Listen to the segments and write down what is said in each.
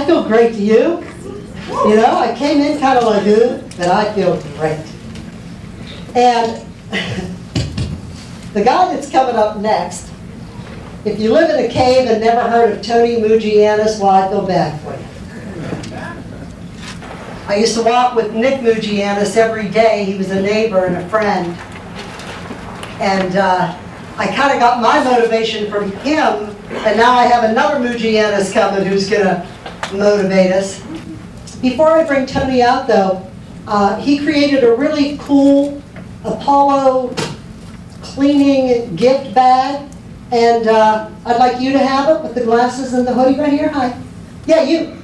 I feel great. Do you? You know, I came in kind of like, but I feel great. And the guy that's coming up next, if you live in a cave and never heard of Tony Mugianis, well, I feel bad for you. I used to walk with Nick Mugianis every day. He was a neighbor and a friend. And I kind of got my motivation from him, and now I have another Mugianis coming who's going to motivate us. Before I bring Tony out, though, he created a really cool Apollo cleaning gift bag, and I'd like you to have it with the glasses and the hoodie right here. Hi. Yeah, you. You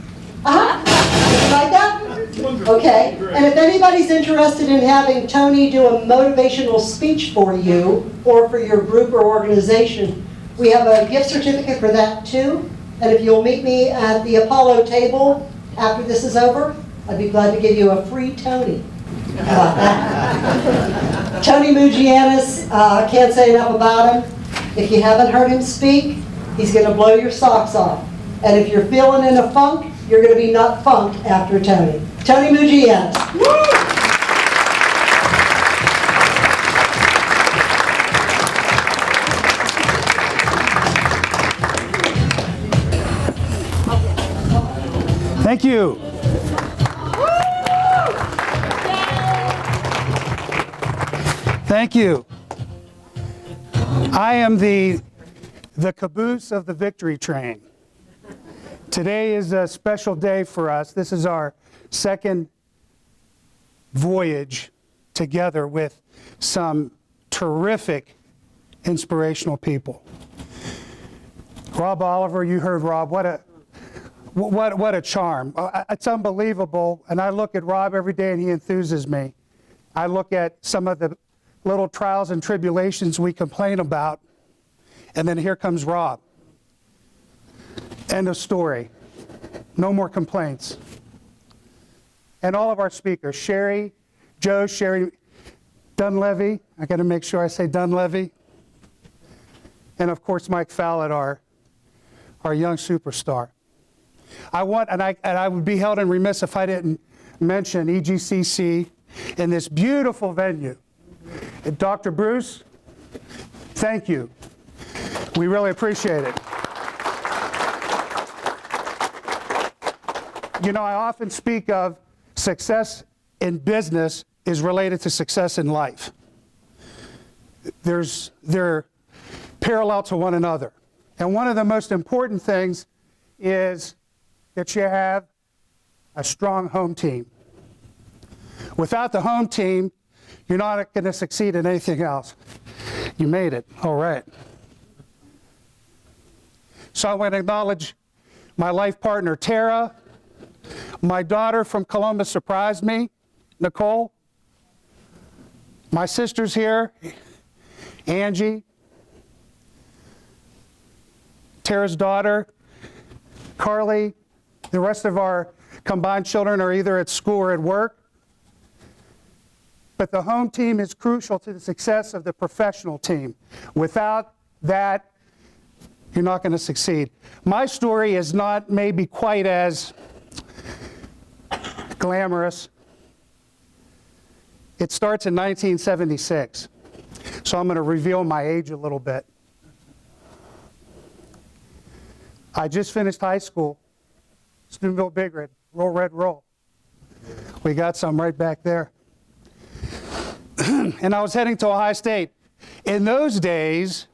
like that? Okay. And if anybody's interested in having Tony do a motivational speech for you or for your group or organization, we have a gift certificate for that too. And if you'll meet me at the Apollo table after this is over, I'd be glad to give you a free Tony. How about that? Tony Mugianis, can't say enough about him. If you haven't heard him speak, he's going to blow your socks off. And if you're feeling in a funk, you're going to be not funked after Tony. Tony Mugianis. Thank you. Thank you. I am the caboose of the victory train. Today is a special day for us. This is our second voyage together with some terrific inspirational people. Rob Oliver, you heard Rob. What a charm. It's unbelievable. And I look at Rob every day and he enthuses me. I look at some of the little trials and tribulations we complain about, and then here comes Rob. End of story. No more complaints. And all of our speakers, Sherry Dunlevy, I got to make sure I say Dunlevy, and of course Mike Fallett, our young superstar. I would be held in remiss if I didn't mention EGCC in this beautiful venue. And Dr. Bruce, thank you. We really appreciate it. You know, I often speak of success in business is related to success in life. They're parallel to one another. And one of the most important things is that you have a strong home team. Without the home team, you're not going to succeed in anything else. You made it. All right. So I want to acknowledge my life partner, Tara. My daughter from Columbus surprised me, Nicole. My sister's here, Angie. Tara's daughter, Carly. The rest of our combined children are either at school or at work. But the home team is crucial to the success of the professional team. Without that, you're not going to succeed. My story is not maybe quite as glamorous. It starts in 1976. So I'm going to reveal my age a little bit. I just finished high school, Steubenville Big Red, Roll Red Roll. We got some right back there. And I was heading to Ohio State. In those days,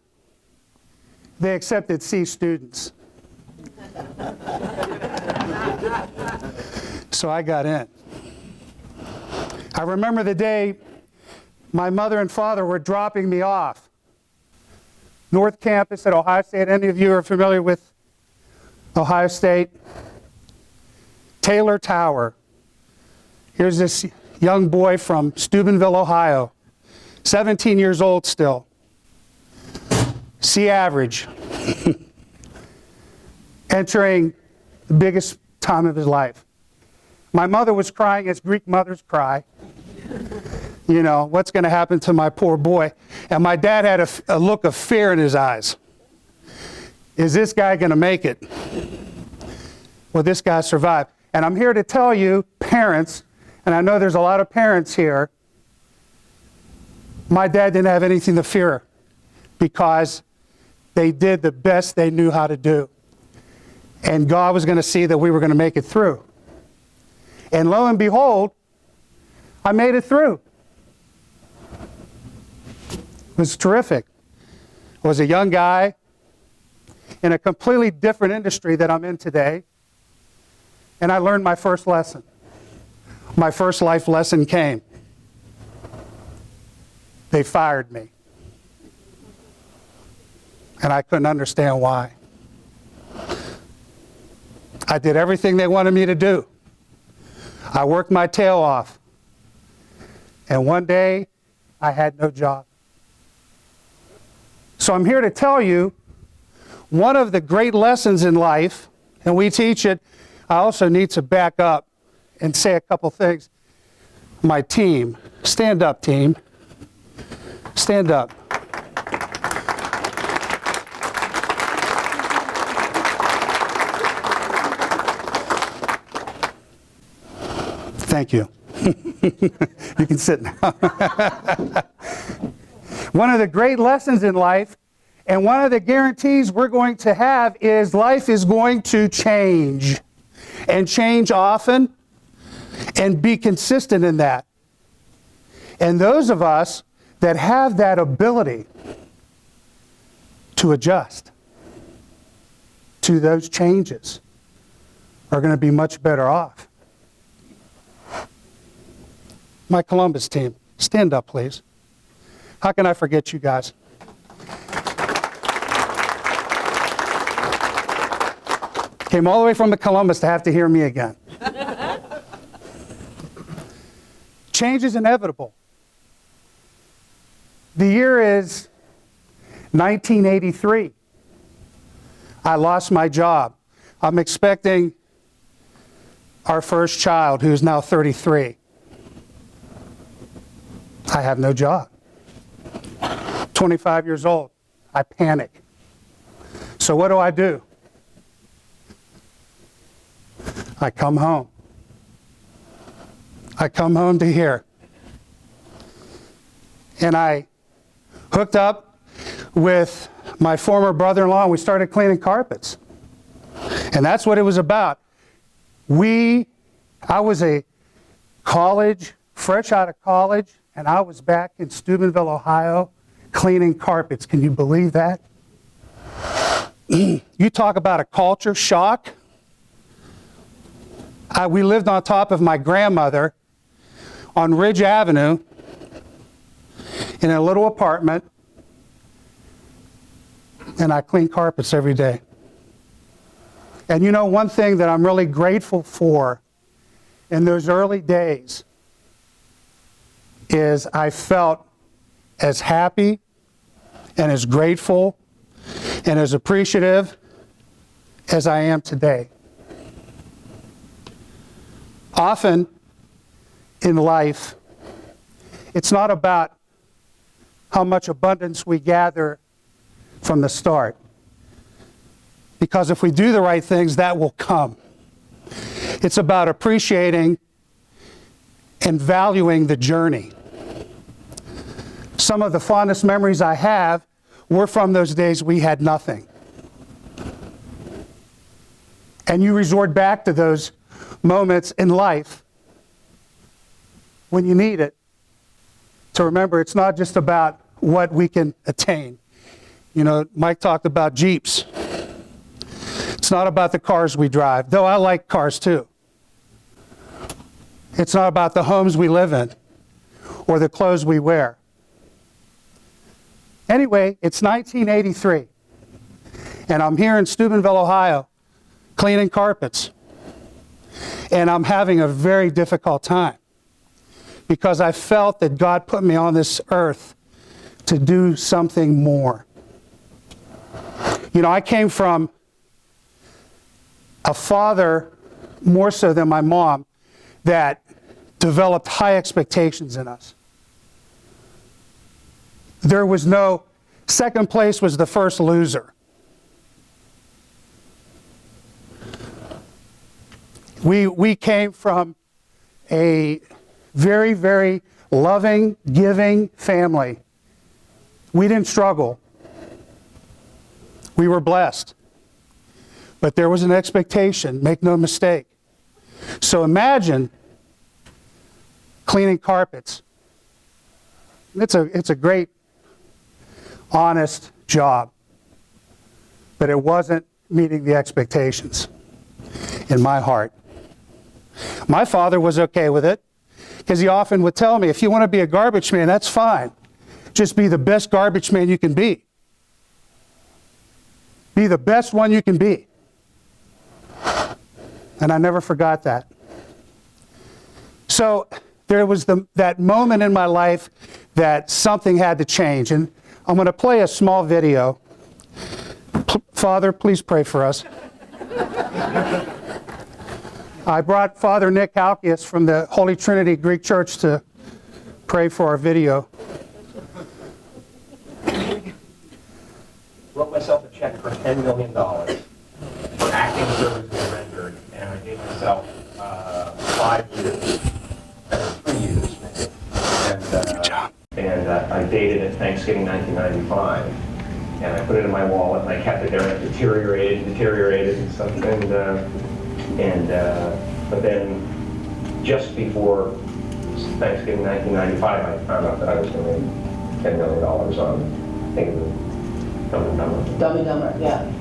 they accepted C students. So I got in. I remember the day my mother and father were dropping me off. North Campus at Ohio State. Any of you are familiar with Ohio State? Taylor Tower. Here's this young boy from Steubenville, Ohio. 17 years old still. C average. Entering the biggest time of his life. My mother was crying as Greek mothers cry. You know, what's going to happen to my poor boy? And my dad had a look of fear in his eyes. Is this guy going to make it? Well, this guy survived. And I'm here to tell you, parents, and I know there's a lot of parents here, my dad didn't have anything to fear because they did the best they knew how to do. And God was going to see that we were going to make it through. And lo and behold, I made it through. It was terrific. I was a young guy in a completely different industry that I'm in today. And I learned my first lesson. My first life lesson came. They fired me. And I couldn't understand why. I did everything they wanted me to do. I worked my tail off. And one day, I had no job. So I'm here to tell you, one of the great lessons in life, and we teach it, I also need to back up and say a couple things. My team, stand up, team. Stand up. Thank you. You can sit now. One of the great lessons in life, and one of the guarantees we're going to have, is life is going to change. And change often, and be consistent in that. And those of us that have that ability to adjust to those changes are going to be much better off. My Columbus team, stand up, please. How can I forget you guys? Came all the way from the Columbus to have to hear me again. Change is inevitable. The year is 1983. I lost my job. I'm expecting our first child, who's now 33. I have no job. 25 years old. I panic. So what do? I come home. I come home to here. And I hooked up with my former brother-in-law and we started cleaning carpets. And that's what it was about. I was a college, fresh out of college, and I was back in Steubenville, Ohio, cleaning carpets. Can you believe that? You talk about a culture shock. We lived on top of my grandmother on Ridge Avenue in a little apartment, and I cleaned carpets every day. And you know, one thing that I'm really grateful for in those early days is I felt as happy and as grateful and as appreciative as I am today. Often in life, it's not about how much abundance we gather from the start. Because if we do the right things, that will come. It's about appreciating and valuing the journey. Some of the fondest memories I have were from those days we had nothing. And you resort back to those moments in life when you need it to remember it's not just about what we can attain. You know, Mike talked about Jeeps. It's not about the cars we drive, though I like cars too. It's not about the homes we live in or the clothes we wear. Anyway, it's 1983, and I'm here in Steubenville, Ohio, cleaning carpets. And I'm having a very difficult time because I felt that God put me on this earth to do something more. You know, I came from a father, more so than my mom, that developed high expectations in us. There was no, second place was the first loser. We came from a very, very loving, giving family. We didn't struggle. We were blessed. But there was an expectation, make no mistake. So imagine cleaning carpets. It's a great, honest job. But it wasn't meeting the expectations in my heart. My father was okay with it because he often would tell me, if you want to be a garbage man, that's fine. Just be the best garbage man you can be. Be the best one you can be. And I never forgot that. So there was that moment in my life that something had to change. And I'm going to play a small video. Father, please pray for us. I brought Father Nick Halkias from the Holy Trinity Greek Church to pray for our video. Wrote myself a check for $10 million for acting services rendered, and I gave myself 5 years, 3 years maybe. Good job. And I dated it Thanksgiving 1995, and I put it in my wallet, and I kept it there, and it deteriorated and stuff. But then, just before Thanksgiving 1995, I found out that I was going to make $10 million on, I think it was Dumb and Dumber. Dumb and Dumber, yeah.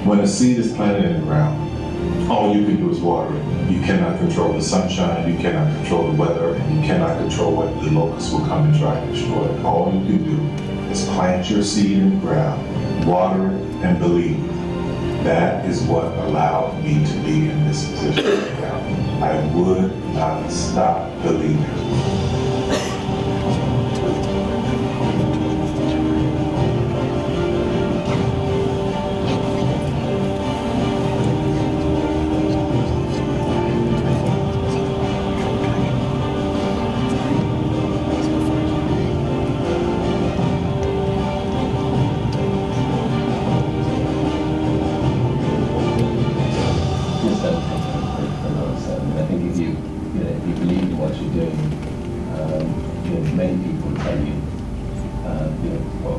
When a seed is planted in the ground, all you can do is water it. You cannot control the sunshine, you cannot control the weather, and you cannot control what the locusts will come and try to destroy it. All you can do is plant your seed in the ground, water it, and believe. That is what allowed me to be in this position now. I would not stop believing. I think if you believe in what you're doing, many people will tell you,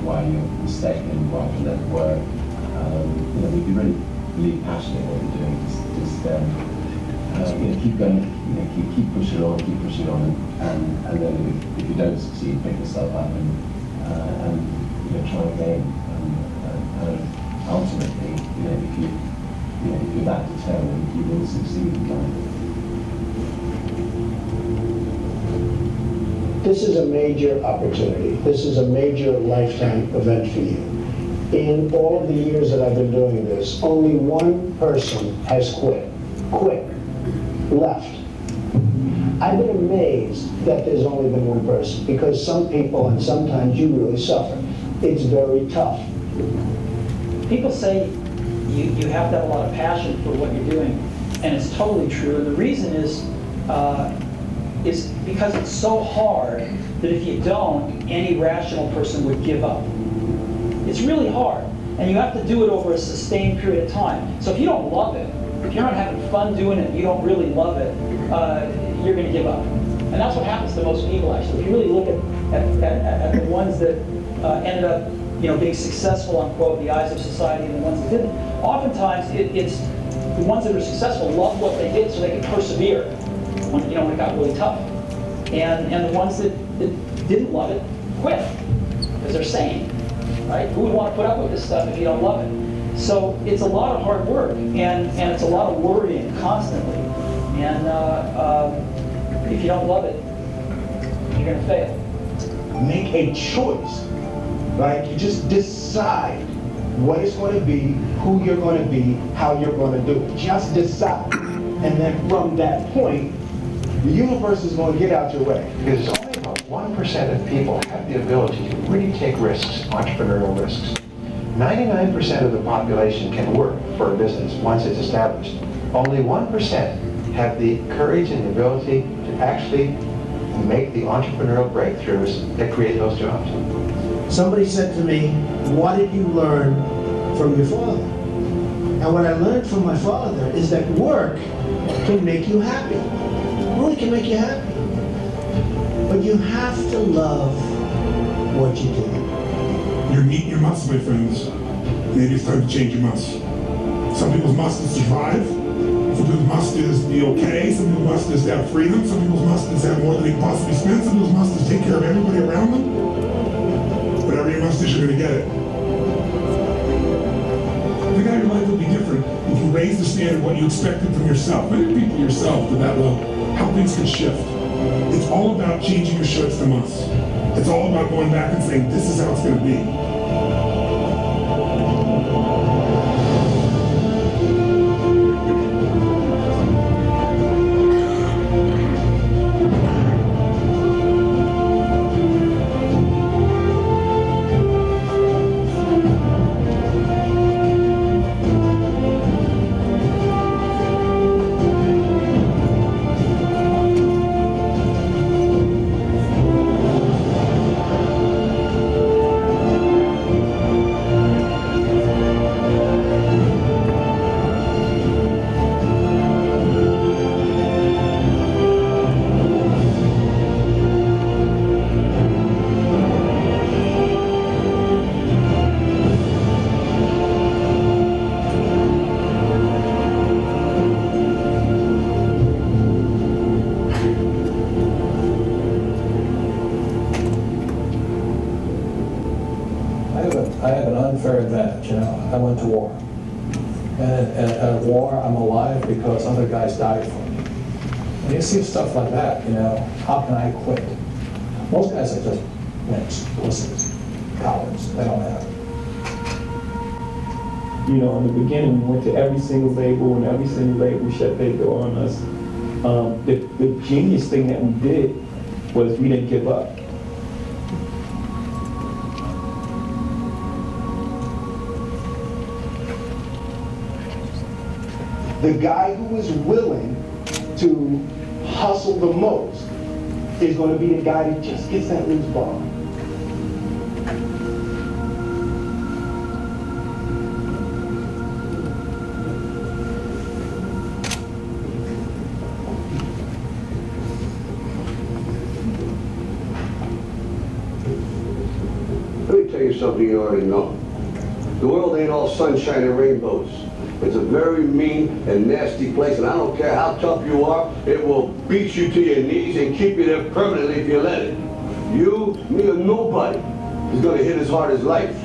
why you're mistaken, why you let it work. If you really believe passionate in what you're doing, just keep going, keep pushing on, and then if you don't succeed, pick yourself up and try again. And ultimately, if you're that determined, you will succeed in life. This is a major opportunity. This is a major lifetime event for you. In all of the years that I've been doing this, only one person has quit, left. I've been amazed that there's only been one person, because some people, and sometimes you really suffer. It's very tough. People say you have to have a lot of passion for what you're doing, and it's totally true. And the reason is because it's so hard that if you don't, any rational person would give up. It's really hard, and you have to do it over a sustained period of time. So if you don't love it, if you're not having fun doing it, you don't really love it, you're going to give up. And that's what happens to most people, actually. If you really look at the ones that ended up being successful, unquote, in the eyes of society, and the ones that didn't, oftentimes it's the ones that are successful love what they did so they could persevere when it got really tough. And the ones that didn't love it quit because they're sane. right? Who would want to put up with this stuff if you don't love it? So it's a lot of hard work, and it's a lot of worrying constantly. And if you don't love it, you're going to fail. Make a choice, right? You just decide what it's going to be, who you're going to be, how you're going to do it. Just decide. And then from that point, the universe is going to get out your way. Because only about 1% of people have the ability to really take risks, entrepreneurial risks. 99% of the population can work for a business once it's established. Only 1% have the courage and the ability to actually make the entrepreneurial breakthroughs that create those jobs. Somebody said to me, what did you learn from your father? And what I learned from my father is that work can make you happy. Really can make you happy. But you have to love what you do. You're meeting your must, my friends. Maybe it's time to change your must. Some people's must is survive. Some people's must is be okay. Some people's must is to have freedom. Some people's must is have more than they can possibly spend. Some people's must is take care of everybody around them. Whatever your must is, you're going to get it. Think how your life would be different if you raised the standard of what you expected from yourself. Look at people yourself to that level. How things can shift. It's all about changing your shoulds to musts. It's all about going back and saying, this is how it's going to be. I have an unfair advantage, you know. I went to war. And at war, I'm alive because other guys died for me. When you see stuff like that, you know, how can I quit? Most guys are just wimps, pussies, cowards. They don't have it. You know, in the beginning, we went to every single label, and every single label shut their door on us. The genius thing that we did was we didn't give up. The guy who is willing to hustle the most is going to be the guy that just gets that loose ball. Let me tell you something you already know. The world ain't all sunshine and rainbows. It's a very mean and nasty place, and I don't care how tough you are, it will beat you to your knees and keep you there permanently if you let it. You, me, or nobody is going to hit as hard as life.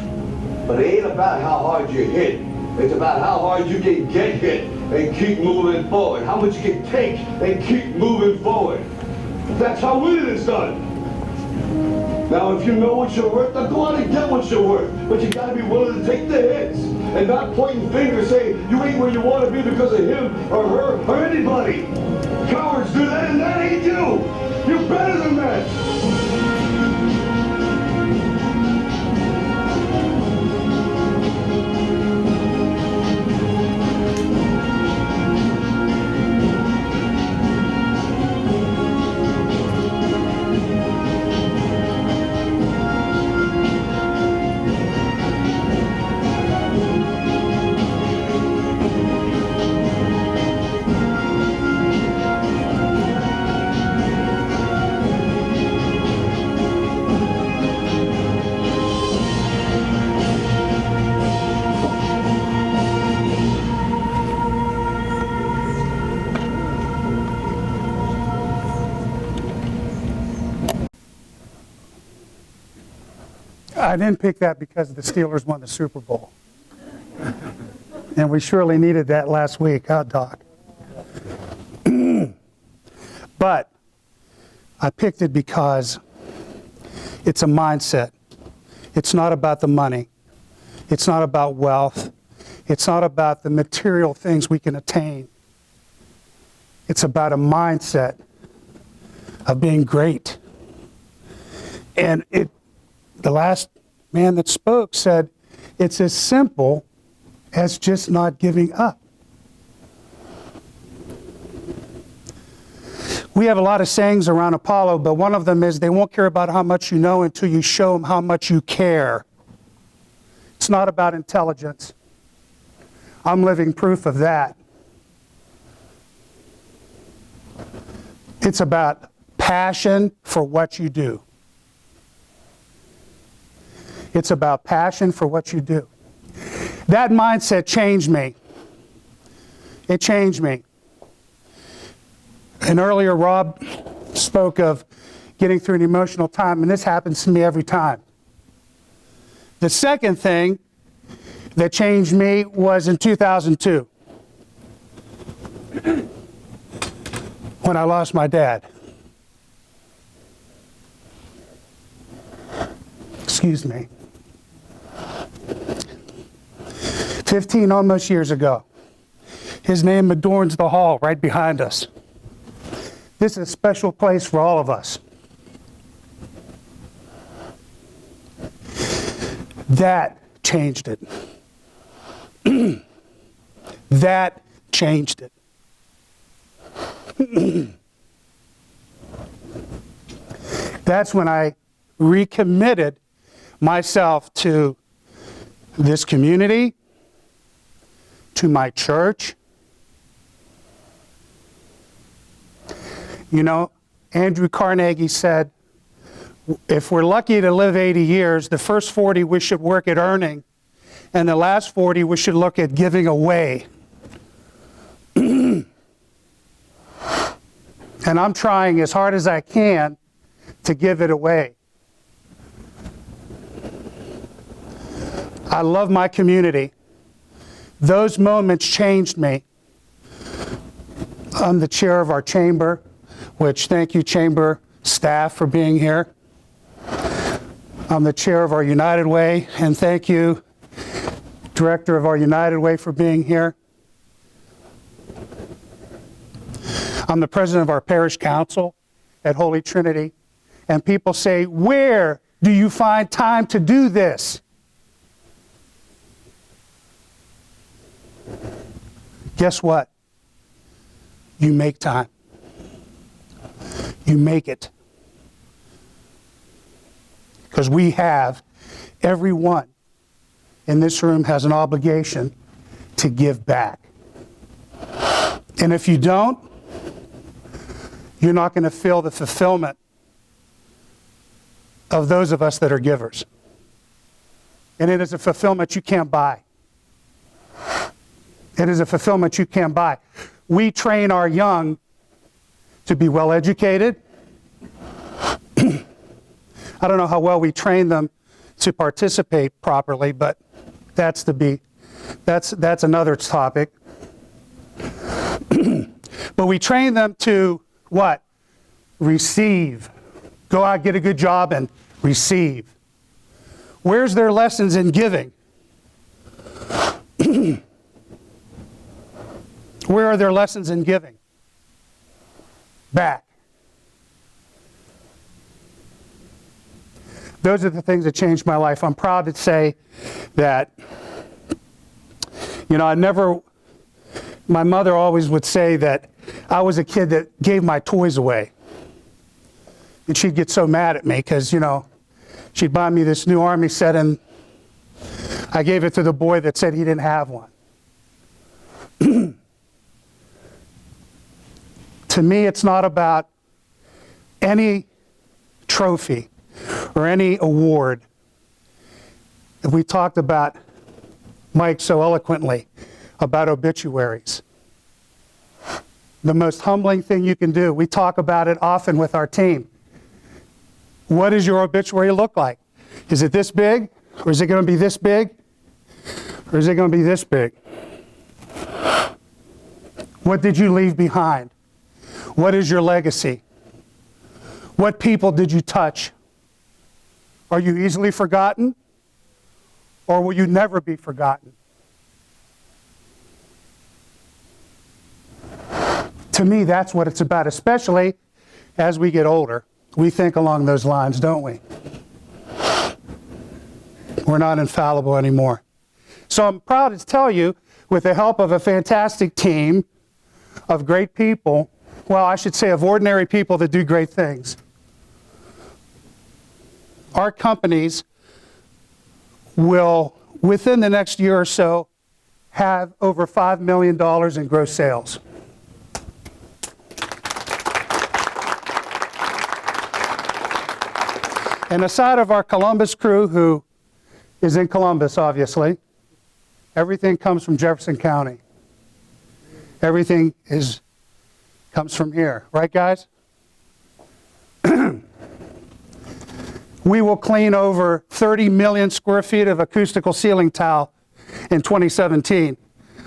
But it ain't about how hard you hit. It's about how hard you can get hit and keep moving forward. How much you can take and keep moving forward. That's how winning is done. Now, if you know what you're worth, then go out and get what you're worth. But you gotta be willing to take the hits and not pointing fingers saying you ain't where you want to be because of him or her or anybody. Cowards do that, and that ain't you. You're better than that. I didn't pick that because the Steelers won the Super Bowl. And we surely needed that last week, huh, Doc? But I picked it because it's a mindset. It's not about the money. It's not about wealth. It's not about the material things we can attain. It's about a mindset of being great. And the last man that spoke said, it's as simple as just not giving up. We have a lot of sayings around Apollo, but one of them is they won't care about how much you know until you show them how much you care. It's not about intelligence. I'm living proof of that. It's about passion for what you do. It's about passion for what you do. That mindset changed me. It changed me. And earlier, Rob spoke of getting through an emotional time, and this happens to me every time. The second thing that changed me was in 2002, when I lost my dad. Excuse me. 15 almost years ago. His name adorns the hall right behind us. This is a special place for all of us. That changed it. That changed it. That's when I recommitted myself to this community, to my church. You know, Andrew Carnegie said, if we're lucky to live 80 years, the first 40 we should work at earning, and the last 40 we should look at giving away. And I'm trying as hard as I can to give it away. I love my community. Those moments changed me. I'm the chair of our chamber, which thank you, chamber staff, for being here. I'm the chair of our United Way, and thank you, director of our United Way, for being here. I'm the president of our parish council at Holy Trinity, and people say, where do you find time to do this? Guess what? You make time. You make it. Because we have, everyone in this room has an obligation to give back. And if you don't, you're not going to feel the fulfillment of those of us that are givers. And it is a fulfillment you can't buy. It is a fulfillment you can't buy. We train our young to be well educated. I don't know how well we train them to participate properly, but that's another topic. But we train them to what? Receive. Go out, get a good job, and receive. Where's their lessons in giving? Where are their lessons in giving? Back. Those are the things that changed my life. I'm proud to say that, you know, my mother always would say that I was a kid that gave my toys away. And she'd get so mad at me because, you know, she'd buy me this new army set and I gave it to the boy that said he didn't have one. To me, it's not about any trophy or any award. We talked about, Mike so eloquently, about obituaries. The most humbling thing you can do, we talk about it often with our team. What does your obituary look like? Is it this big? Or is it going to be this big? Or is it going to be this big? What did you leave behind? What is your legacy? What people did you touch? Are you easily forgotten? Or will you never be forgotten? To me, that's what it's about, especially as we get older. We think along those lines, don't we? We're not infallible anymore. So I'm proud to tell you, with the help of a fantastic team of great people, well, I should say of ordinary people that do great things, our companies will, within the next year or so, have over $5 million in gross sales. And aside of our Columbus crew, who is in Columbus, obviously, everything comes from Jefferson County. Everything comes from here. Right, guys? We will clean over 30 million square feet of acoustical ceiling tile in 2017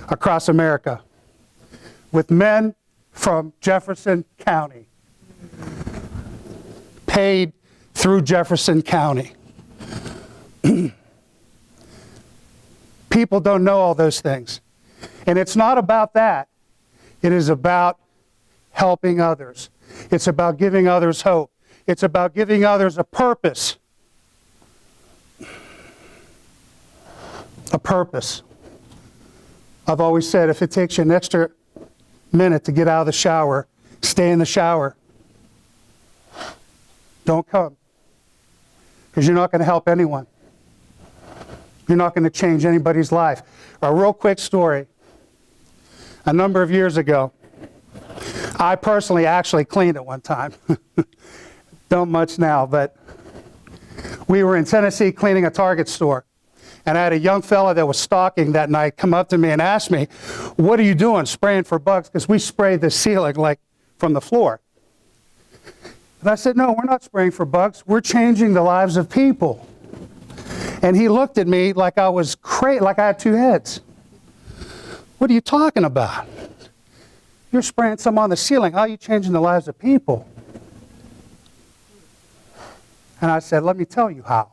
across America with men from Jefferson County, paid through Jefferson County. People don't know all those things. And it's not about that. It is about helping others. It's about giving others hope. It's about giving others a purpose. A purpose. I've always said, if it takes you an extra minute to get out of the shower, stay in the shower. Don't come. Because you're not going to help anyone. You're not going to change anybody's life. A real quick story. A number of years ago, I personally actually cleaned at one time. Don't much now, but we were in Tennessee cleaning a Target store. And I had a young fella that was stalking that night come up to me and ask me, "What are you doing, spraying for bugs?" Because we sprayed the ceiling like from the floor. And I said, "No, we're not spraying for bugs. We're changing the lives of people." And he looked at me like I was crazy, like I had two heads. "What are you talking about? You're spraying some on the ceiling. How are you changing the lives of people?" And I said, "Let me tell you how.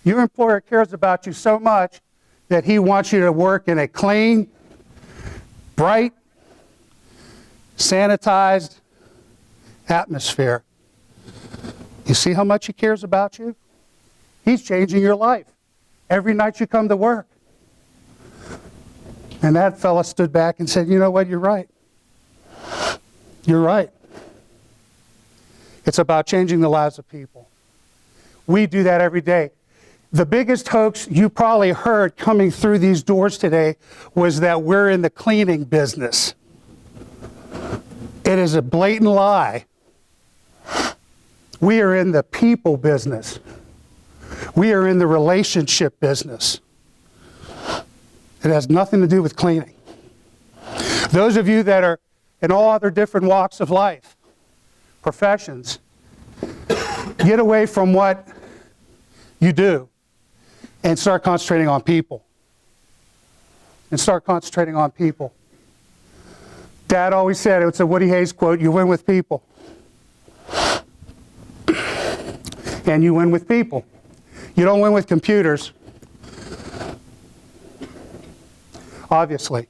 Your employer cares about you so much that he wants you to work in a clean, bright, sanitized atmosphere. You see how much he cares about you? He's changing your life every night you come to work." And that fella stood back and said, "You know what, you're right. You're right. It's about changing the lives of people." We do that every day. The biggest hoax you probably heard coming through these doors today was that we're in the cleaning business. It is a blatant lie. We are in the people business. We are in the relationship business. It has nothing to do with cleaning. Those of you that are in all other different walks of life, professions, get away from what you do and start concentrating on people. And start concentrating on people. Dad always said, it's a Woody Hayes quote, you win with people. And you win with people. You don't win with computers. Obviously.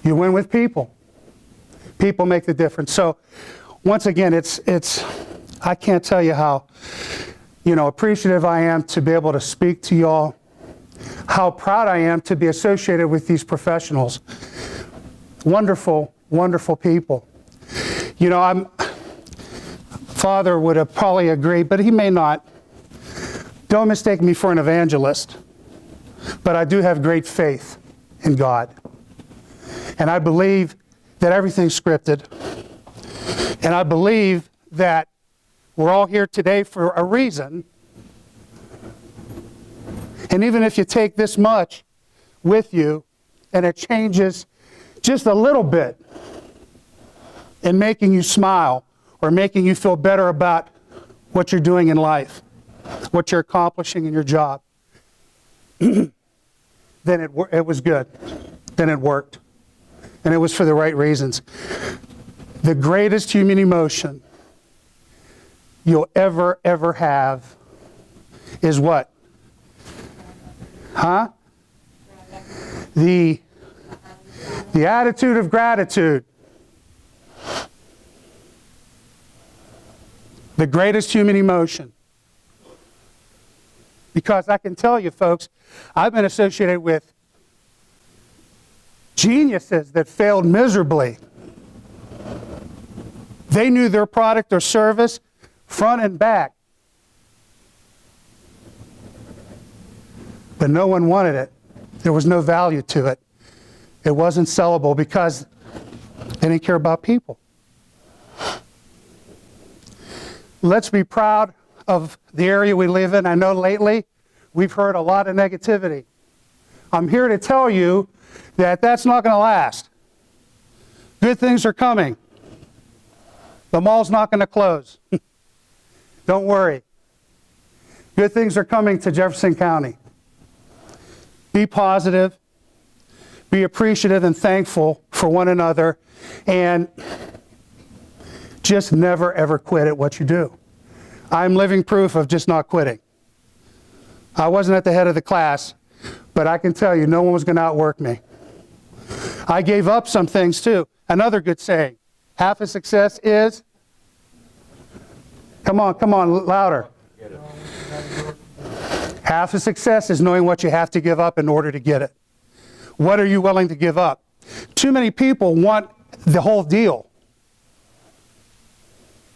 You win with people. People make the difference. So, once again, I can't tell you how, appreciative I am to be able to speak to y'all, how proud I am to be associated with these professionals. Wonderful, wonderful people. Father would have probably agreed, but he may not. Don't mistake me for an evangelist, but I do have great faith in God. And I believe that everything's scripted. And I believe that we're all here today for a reason. And even if you take this much with you and it changes just a little bit, and making you smile or making you feel better about what you're doing in life, what you're accomplishing in your job, then it was good. Then it worked. And it was for the right reasons. The greatest human emotion you'll ever have is what? Huh? The attitude of gratitude. The greatest human emotion. Because I can tell you, folks, I've been associated with geniuses that failed miserably. They knew their product or service front and back. But no one wanted it. There was no value to it. It wasn't sellable because they didn't care about people. Let's be proud of the area we live in. I know lately we've heard a lot of negativity. I'm here to tell you that that's not going to last. Good things are coming. The mall's not going to close. Don't worry. Good things are coming to Jefferson County. Be positive. Be appreciative and thankful for one another. And just never, ever quit at what you do. I'm living proof of just not quitting. I wasn't at the head of the class, but I can tell you no one was going to outwork me. I gave up some things too. Another good saying, half of success is, come on, louder. Half of success is knowing what you have to give up in order to get it. What are you willing to give up? Too many people want the whole deal.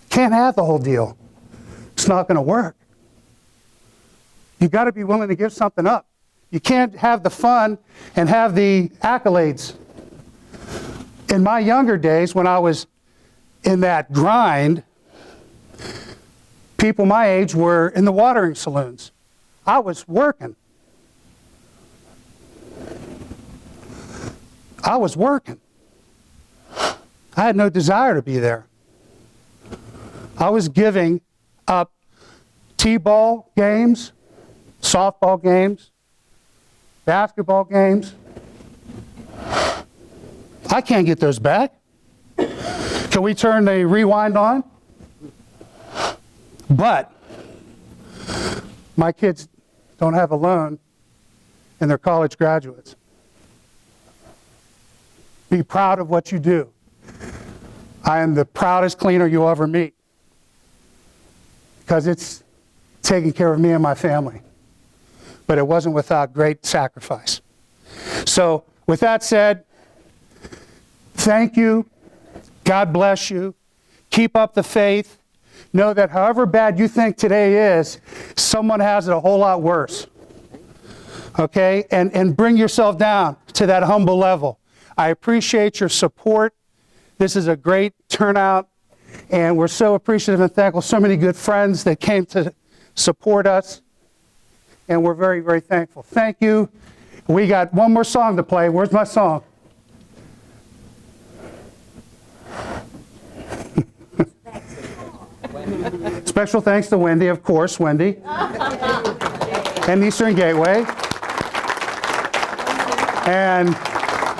Can't have the whole deal. It's not going to work. You got to be willing to give something up. You can't have the fun and have the accolades. In my younger days, when I was in that grind, people my age were in the watering saloons. I was working. I was working. I had no desire to be there. I was giving up t-ball games, softball games, basketball games. I can't get those back. Can we turn the rewind on? But my kids don't have a loan and they're college graduates. Be proud of what you do. I am the proudest cleaner you'll ever meet because it's taking care of me and my family. But it wasn't without great sacrifice. So with that said, thank you. God bless you. Keep up the faith. Know that however bad you think today is, someone has it a whole lot worse. Okay? And bring yourself down to that humble level. I appreciate your support. This is a great turnout, and we're so appreciative and thankful. So many good friends that came to support us, and we're very, very thankful. Thank you. We got one more song to play. Where's my song? Special thanks to Wendy, of course, Wendy. And Eastern Gateway. And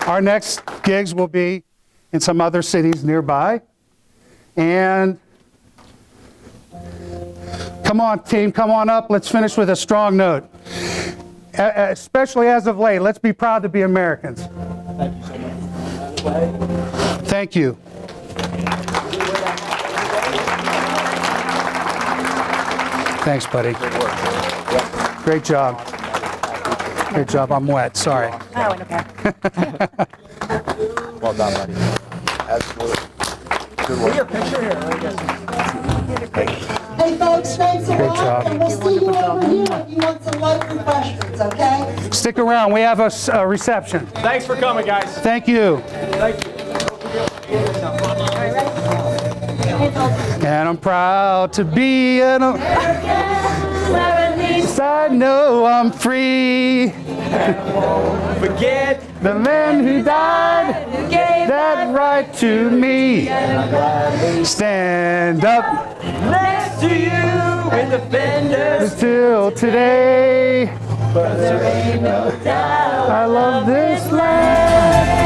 our next gigs will be in some other cities nearby. And come on, team, come on up. Let's finish with a strong note. Especially as of late, let's be proud to be Americans. Thank you so much. Thank you. Thanks, buddy. Great job. Great job. I'm wet. Sorry. Oh, okay. Well done, buddy. Absolutely. Good work. Your picture here. Hey folks, thanks a Great lot, job. and we'll see you over here if you want some light refreshments, okay? Stick around. We have a reception. Thanks for coming, guys. Thank you. Thank you. And I'm proud to be an American. I know I'm free. Forget the man who died, who gave that right to me. Stand up next to you with the fenders. till today. But there ain't no doubt I love this land.